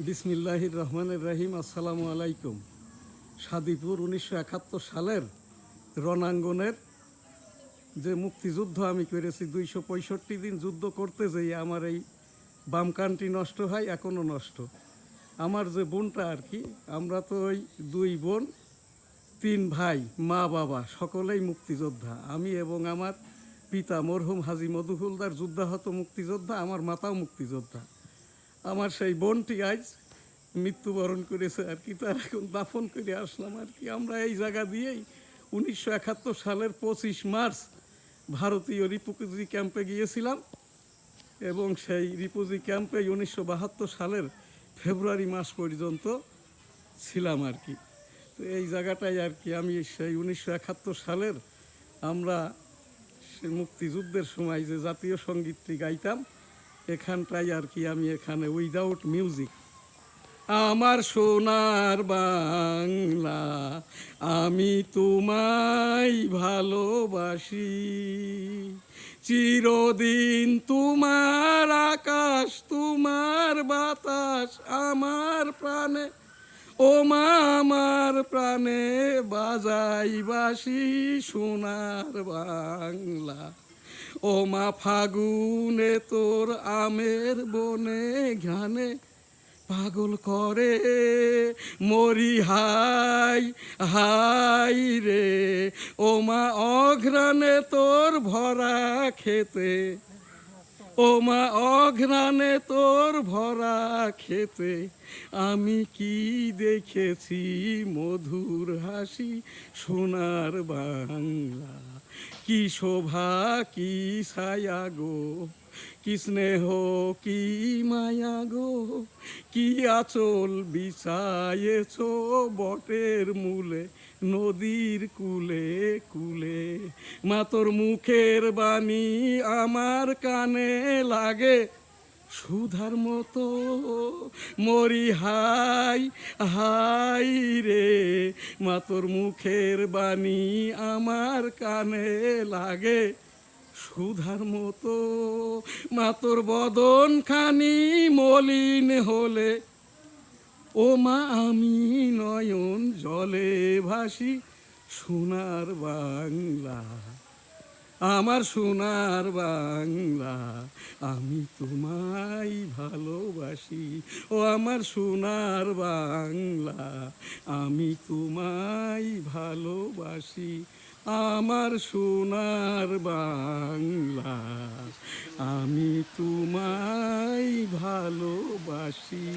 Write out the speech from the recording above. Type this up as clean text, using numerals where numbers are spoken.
বিসমিল্লাহির রহমানির রহিম। আসসালামু আলাইকুম। সাদিপুর 1971 সালের রণাঙ্গনের যে মুক্তিযুদ্ধ আমি করেছি, 265 দিন যুদ্ধ করতে যেয়ে আমার এই বাম কানটি নষ্ট হয়, এখনও নষ্ট। আমার যে বোনটা আর কি, আমরা তো ওই 2 বোন 3 ভাই, মা বাবা সকলেই মুক্তিযোদ্ধা। আমি এবং আমার পিতা মরহুম হাজী মধুফুলদার যুদ্ধাহত মুক্তিযোদ্ধা, আমার মাতাও মুক্তিযোদ্ধা। আমার সেই বোনটি আজ মৃত্যুবরণ করেছে আর কি, তার এখন দাফন করে আসলাম আর কি। আমরা এই জায়গা দিয়েই 1971 সালের 25 মার্চ ভারতীয় রিফিউজি ক্যাম্পে গিয়েছিলাম এবং সেই রিফিউজি ক্যাম্পে 1972 সালের ফেব্রুয়ারি মাস পর্যন্ত ছিলাম আর কি। তো এই জায়গাটাই আর কি আমি সেই 1971 সালের আমরা সে মুক্তিযুদ্ধের সময় যে জাতীয় সঙ্গীতটি গাইতাম, এখানটাই আর কি আমি এখানে উইদাউট মিউজিক। আমার সোনার বাংলা, আমি তোমায় ভালোবাসি, চিরদিন তোমার আকাশ তোমার বাতাস আমার প্রাণে, ও মা আমার প্রাণে বাজাই বাঁশি সোনার বাংলা। ও মা ফাগুনে তোর আমের বনে ঘানে পাগল করে মরি হাই হাই রে। ও মা অঘ্রাণে তোর ভরা খেতে, ও মা অঘ্রাণে তোর ভরা খেতে আমি কি দেখেছি মধুর হাসি সোনার বাংলা। কি শোভা কি ছায়া গো, কি স্নেহ কি মায়া গো, কি আঁচল বিছায়েছ বটের মূলে নদীর কুলে কুলে। মা তোর মুখের বাণী আমার কানে লাগে সুধার মতো, মরি হাই হাই রে। মা তোর মুখের বাণী আমার কানে লাগে সুধার মতো। মা তোর বদন খানি মলিন হলে, ও মা আমি নয়ন জলে ভাসি সোনার বাংলা। আমার সোনার বাংলা, আমি তোমায় ভালোবাসি। ও আমার সোনার বাংলা, আমি তোমায় ভালোবাসি। আমার সোনার বাংলা, আমি তোমায় ভালোবাসি।